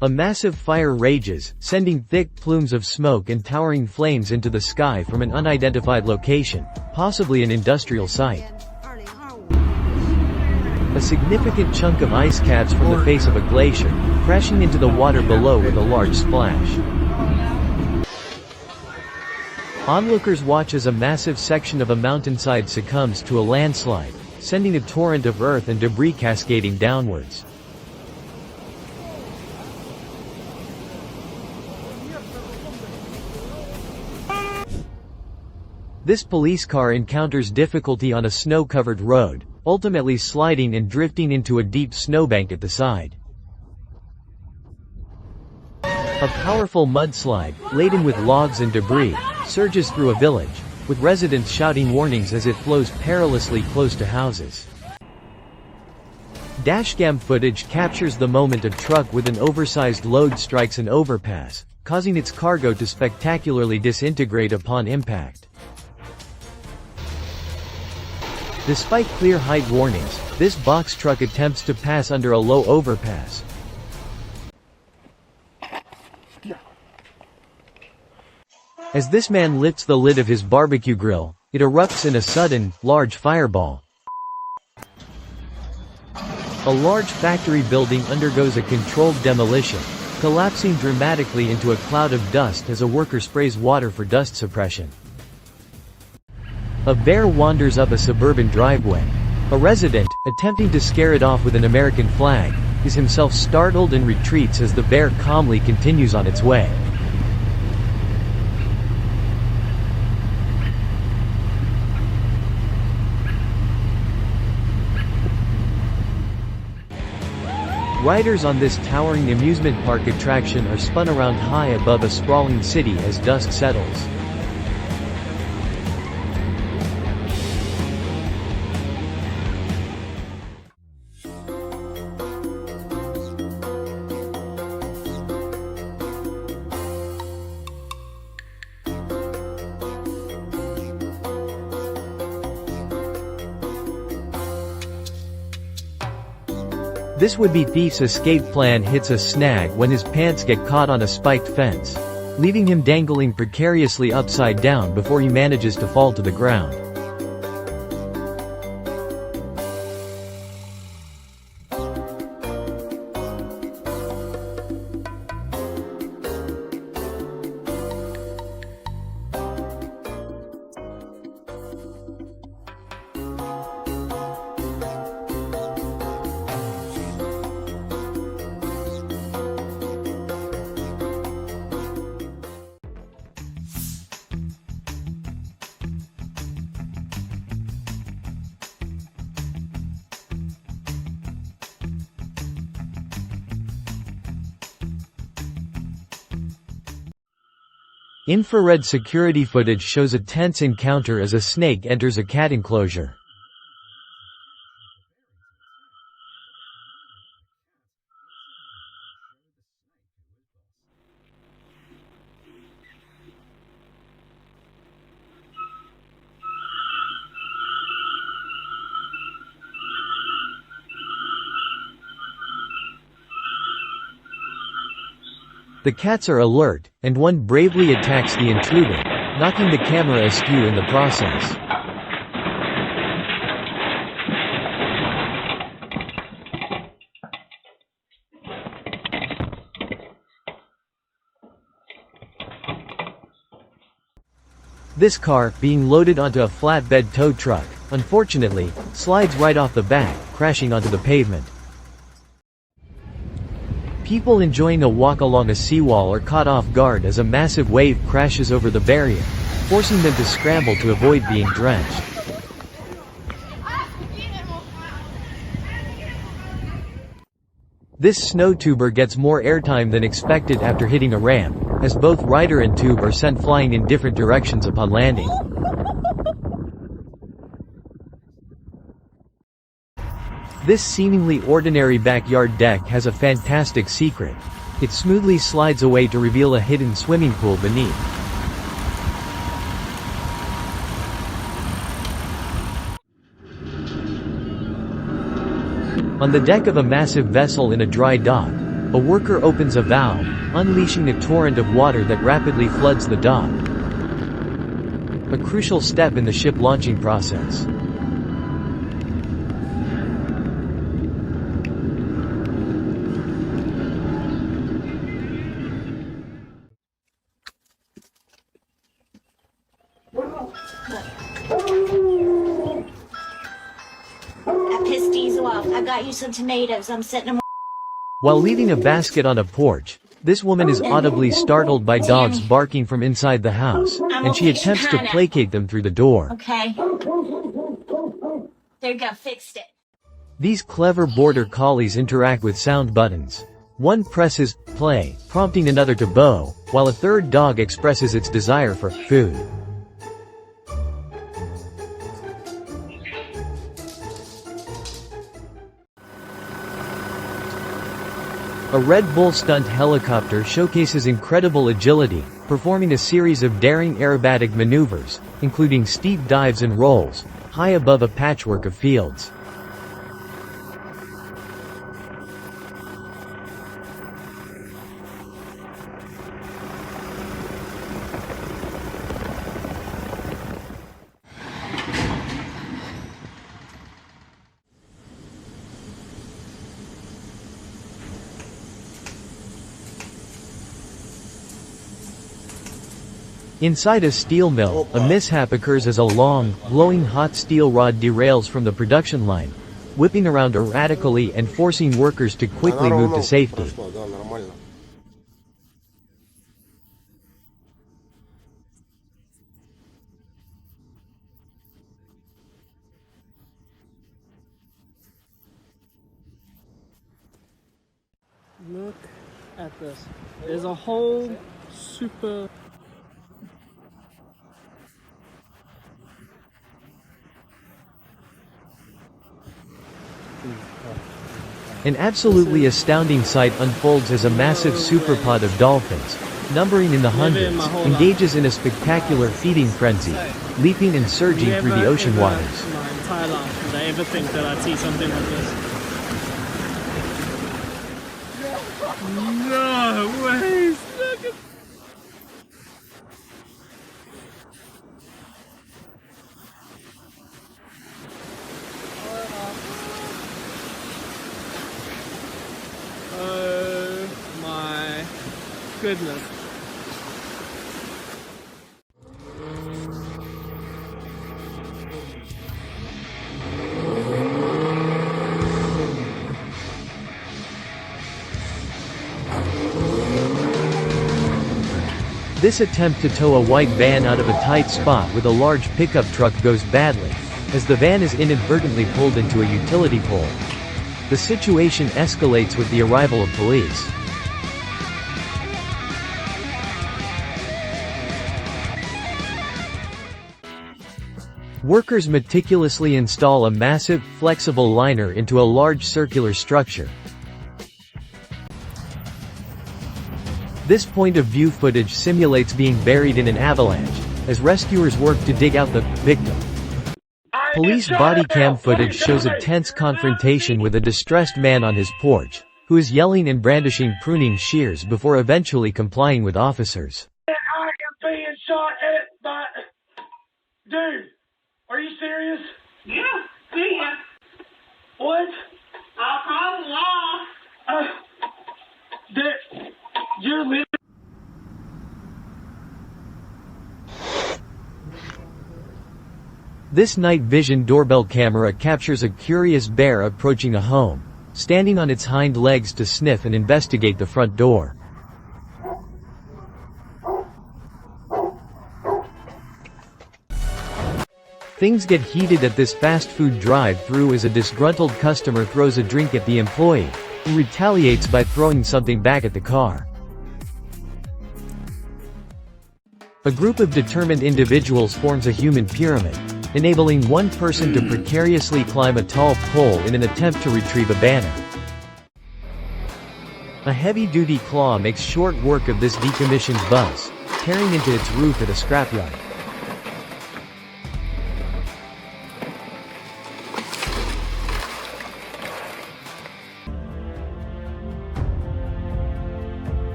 A massive fire rages, sending thick plumes of smoke and towering flames into the sky from an unidentified location, possibly an industrial site. A significant chunk of ice caps from the face of a glacier, crashing into the water below with a large splash. Onlookers watch as a massive section of a mountainside succumbs to a landslide, sending a torrent of earth and debris cascading downwards. This police car encounters difficulty on a snow-covered road, ultimately sliding and drifting into a deep snowbank at the side. A powerful mudslide, laden with logs and debris, surges through a village, with residents shouting warnings as it flows perilously close to houses. Dashcam footage captures the moment a truck with an oversized load strikes an overpass, causing its cargo to spectacularly disintegrate upon impact. Despite clear height warnings, this box truck attempts to pass under a low overpass. As this man lifts the lid of his barbecue grill, it erupts in a sudden, large fireball. A large factory building undergoes a controlled demolition, collapsing dramatically into a cloud of dust as a worker sprays water for dust suppression. A bear wanders up a suburban driveway. A resident, attempting to scare it off with an American flag, is himself startled and retreats as the bear calmly continues on its way. Riders on this towering amusement park attraction are spun around high above a sprawling city as dusk settles. This would-be thief's escape plan hits a snag when his pants get caught on a spiked fence, leaving him dangling precariously upside down before he manages to fall to the ground. Infrared security footage shows a tense encounter as a snake enters a cat enclosure. The cats are alert, and one bravely attacks the intruder, knocking the camera askew in the process. This car, being loaded onto a flatbed tow truck, unfortunately, slides right off the back, crashing onto the pavement. People enjoying a walk along a seawall are caught off guard as a massive wave crashes over the barrier, forcing them to scramble to avoid being drenched. This snowtuber gets more airtime than expected after hitting a ramp, as both rider and tube are sent flying in different directions upon landing. This seemingly ordinary backyard deck has a fantastic secret. It smoothly slides away to reveal a hidden swimming pool beneath. On the deck of a massive vessel in a dry dock, A worker opens a valve, unleashing a torrent of water that rapidly floods the dock. A crucial step in the ship launching process. I pissed Diesel off. I got you some tomatoes. I'm setting them. While leaving a basket on a porch, this woman is audibly startled by dogs barking from inside the house, and she attempts to placate them through the door. Okay. There you go, fixed it. These clever border collies interact with sound buttons. One presses play, prompting another to bow, while a third dog expresses its desire for food. A Red Bull stunt helicopter showcases incredible agility, performing a series of daring aerobatic maneuvers, including steep dives and rolls, high above a patchwork of fields. Inside a steel mill, a mishap occurs as a long, glowing hot steel rod derails from the production line, whipping around erratically and forcing workers to quickly move to safety. Look at this. There's a whole super... An absolutely astounding sight unfolds as a massive superpod of dolphins, numbering in the hundreds, engages in a spectacular feeding frenzy, leaping and surging through the ocean waters. My entire life, would I ever think that I'd see something like this? No way! Look at... Oh my goodness. This attempt to tow a white van out of a tight spot with a large pickup truck goes badly, as the van is inadvertently pulled into a utility pole. The situation escalates with the arrival of police. Workers meticulously install a massive, flexible liner into a large circular structure. This point-of-view footage simulates being buried in an avalanche, as rescuers work to dig out the victim. Police body cam footage shows a tense confrontation with a distressed man on his porch, who is yelling and brandishing pruning shears before eventually complying with officers. I am being shot at by... Dude, are you serious? Yeah, see ya. What? I'll call the law. You're living... This night vision doorbell camera captures a curious bear approaching a home, standing on its hind legs to sniff and investigate the front door. Things get heated at this fast food drive-thru as a disgruntled customer throws a drink at the employee, who retaliates by throwing something back at the car. A group of determined individuals forms a human pyramid, enabling one person to precariously climb a tall pole in an attempt to retrieve a banner. A heavy-duty claw makes short work of this decommissioned bus, tearing into its roof at a scrapyard.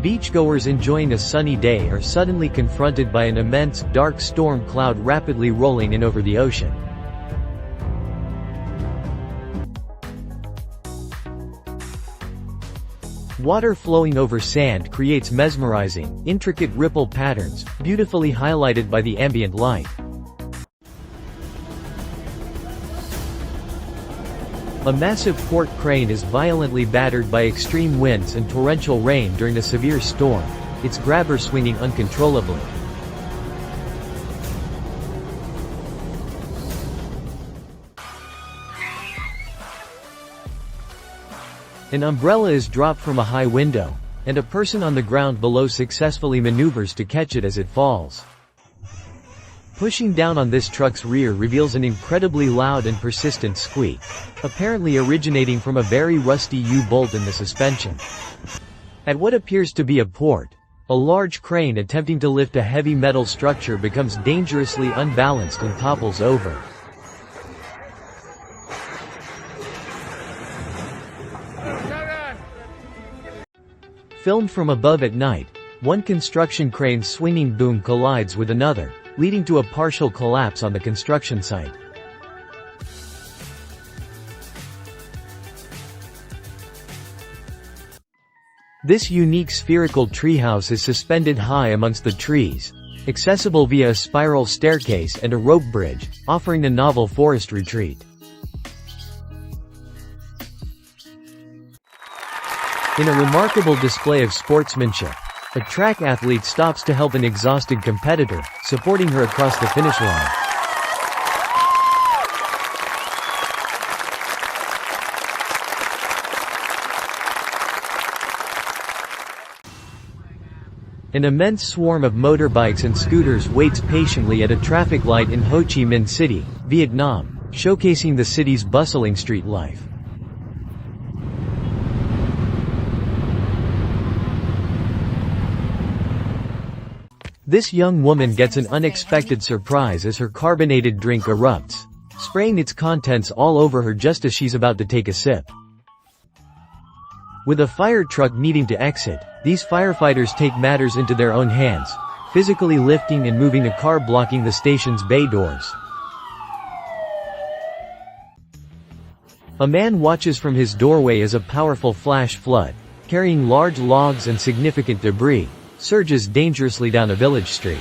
Beachgoers enjoying a sunny day are suddenly confronted by an immense, dark storm cloud rapidly rolling in over the ocean. Water flowing over sand creates mesmerizing, intricate ripple patterns, beautifully highlighted by the ambient light. A massive port crane is violently battered by extreme winds and torrential rain during a severe storm, its grabber swinging uncontrollably. An umbrella is dropped from a high window, and a person on the ground below successfully maneuvers to catch it as it falls. Pushing down on this truck's rear reveals an incredibly loud and persistent squeak, apparently originating from a very rusty U-bolt in the suspension. At what appears to be a port, a large crane attempting to lift a heavy metal structure becomes dangerously unbalanced and topples over. Filmed from above at night, one construction crane's swinging boom collides with another, leading to a partial collapse on the construction site. This unique spherical treehouse is suspended high amongst the trees, accessible via a spiral staircase and a rope bridge, offering a novel forest retreat. In a remarkable display of sportsmanship, a track athlete stops to help an exhausted competitor, supporting her across the finish line. An immense swarm of motorbikes and scooters waits patiently at a traffic light in Ho Chi Minh City, Vietnam, showcasing the city's bustling street life. This young woman gets an unexpected surprise as her carbonated drink erupts, spraying its contents all over her just as she's about to take a sip. With a fire truck needing to exit, these firefighters take matters into their own hands, physically lifting and moving a car blocking the station's bay doors. A man watches from his doorway as a powerful flash flood, carrying large logs and significant debris, surges dangerously down a village street.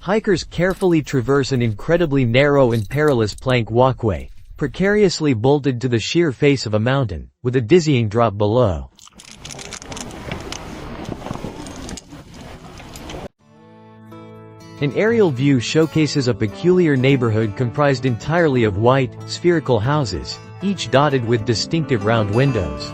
Hikers carefully traverse an incredibly narrow and perilous plank walkway, precariously bolted to the sheer face of a mountain, with a dizzying drop below. An aerial view showcases a peculiar neighborhood comprised entirely of white, spherical houses, each dotted with distinctive round windows.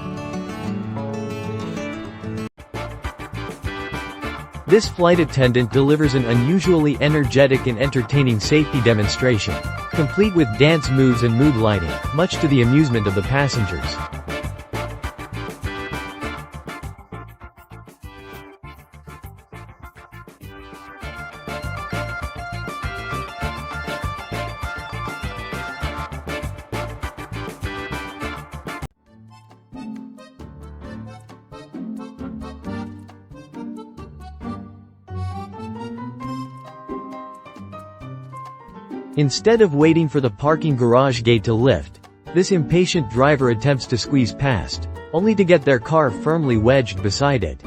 This flight attendant delivers an unusually energetic and entertaining safety demonstration, complete with dance moves and mood lighting, much to the amusement of the passengers. Instead of waiting for the parking garage gate to lift, this impatient driver attempts to squeeze past, only to get their car firmly wedged beside it.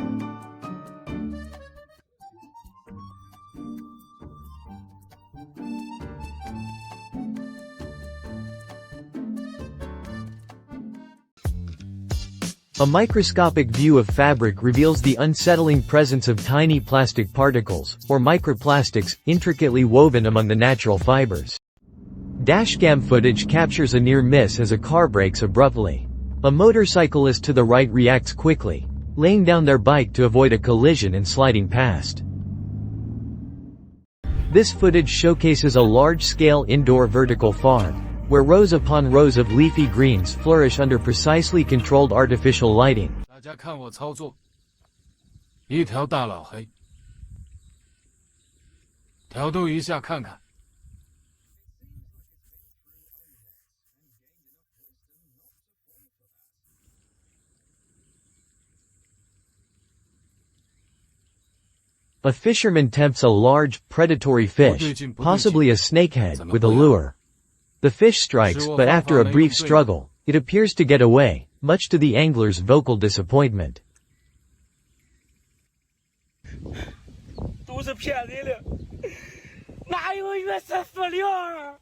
A microscopic view of fabric reveals the unsettling presence of tiny plastic particles, or microplastics, intricately woven among the natural fibers. Dashcam footage captures a near miss as a car brakes abruptly. A motorcyclist to the right reacts quickly, laying down their bike to avoid a collision and sliding past. This footage showcases a large-scale indoor vertical farm, where rows upon rows of leafy greens flourish under precisely controlled artificial lighting. 大家看我操作，一条大老黑，调度一下看看。A fisherman tempts a large, predatory fish, possibly a snakehead, with a lure. The fish strikes, but after a brief struggle, it appears to get away, much to the angler's vocal disappointment. 都是骗人的，哪有月346？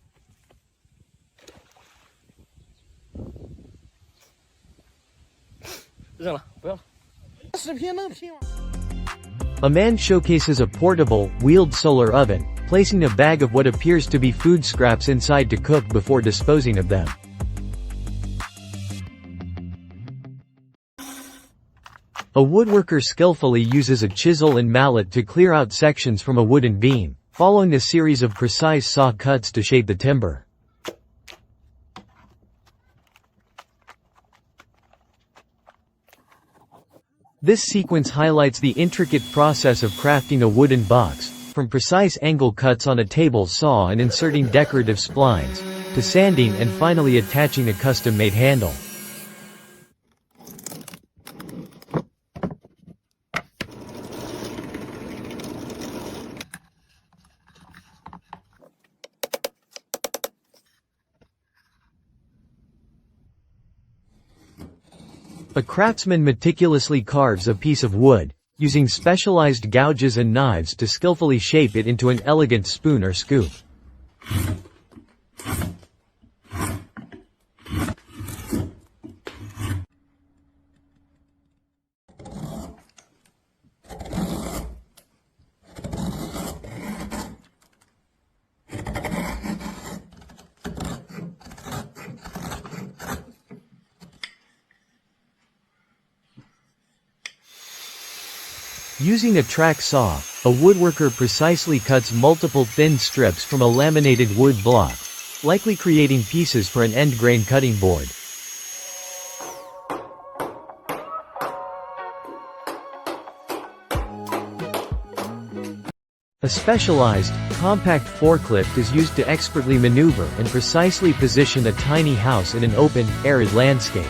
扔了，不要了。视频能听吗？ A man showcases a portable, wheeled solar oven, placing a bag of what appears to be food scraps inside to cook before disposing of them. A woodworker skillfully uses a chisel and mallet to clear out sections from a wooden beam, following a series of precise saw cuts to shape the timber. This sequence highlights the intricate process of crafting a wooden box, from precise angle cuts on a table saw and inserting decorative splines, to sanding and finally attaching a custom-made handle. A craftsman meticulously carves a piece of wood, using specialized gouges and knives to skillfully shape it into an elegant spoon or scoop. Using a track saw, a woodworker precisely cuts multiple thin strips from a laminated wood block, likely creating pieces for an end grain cutting board. A specialized, compact forklift is used to expertly maneuver and precisely position a tiny house in an open, arid landscape.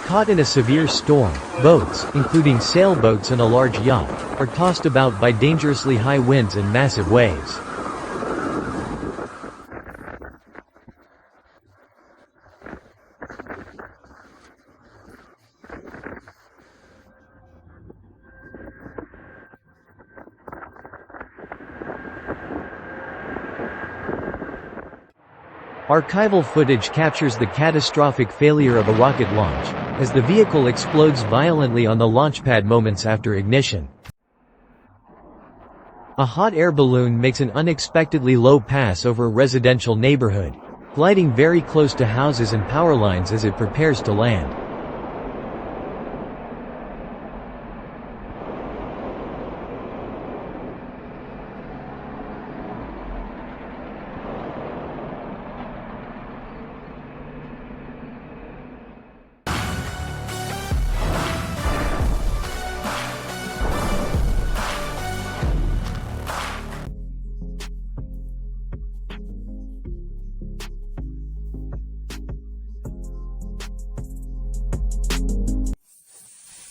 Caught in a severe storm, boats, including sailboats and a large yacht, are tossed about by dangerously high winds and massive waves. Archival footage captures the catastrophic failure of a rocket launch, as the vehicle explodes violently on the launchpad moments after ignition. A hot air balloon makes an unexpectedly low pass over a residential neighborhood, gliding very close to houses and power lines as it prepares to land.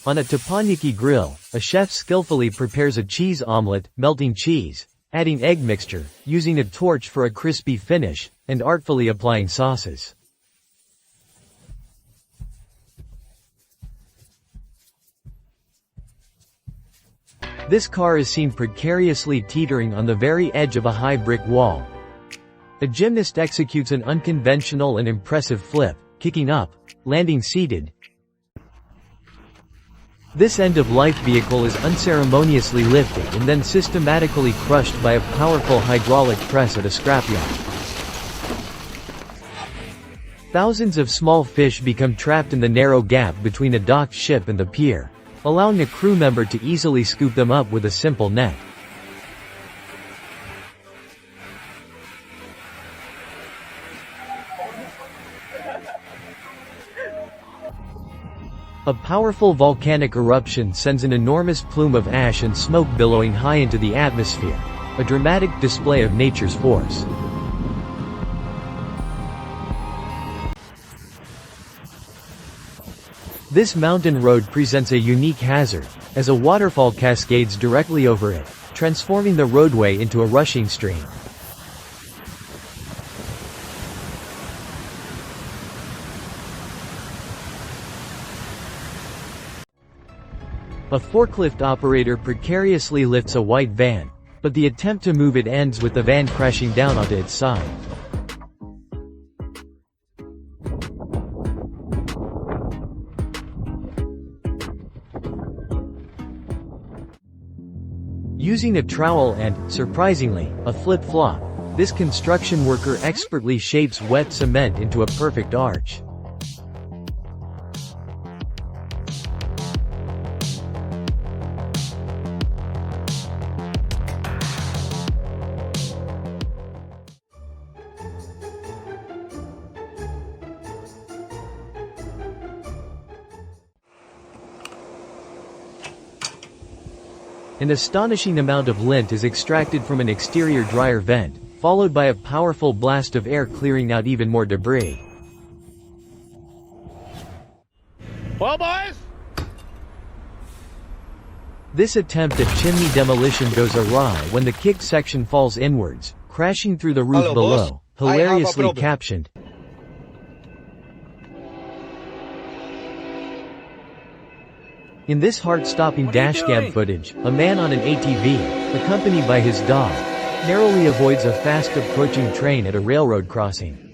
On a teppanyaki grill, a chef skillfully prepares a cheese omelette, melting cheese, adding egg mixture, using a torch for a crispy finish, and artfully applying sauces. This car is seen precariously teetering on the very edge of a high brick wall. A gymnast executes an unconventional and impressive flip, kicking up, landing seated. This end-of-life vehicle is unceremoniously lifted and then systematically crushed by a powerful hydraulic press at a scrapyard. Thousands of small fish become trapped in the narrow gap between a docked ship and the pier, allowing a crew member to easily scoop them up with a simple net. A powerful volcanic eruption sends an enormous plume of ash and smoke billowing high into the atmosphere, a dramatic display of nature's force. This mountain road presents a unique hazard, as a waterfall cascades directly over it, transforming the roadway into a rushing stream. A forklift operator precariously lifts a white van, but the attempt to move it ends with the van crashing down onto its side. Using a trowel and, surprisingly, a flip-flop, this construction worker expertly shapes wet cement into a perfect arch. An astonishing amount of lint is extracted from an exterior dryer vent, followed by a powerful blast of air clearing out even more debris. Well, boys? This attempt at chimney demolition goes awry when the kick section falls inwards, crashing through the roof Hello, below, boss. hilariously I have a problem. captioned. In this heart-stopping dashcam footage, a man on an ATV, accompanied by his dog, narrowly avoids a fast-approaching train at a railroad crossing.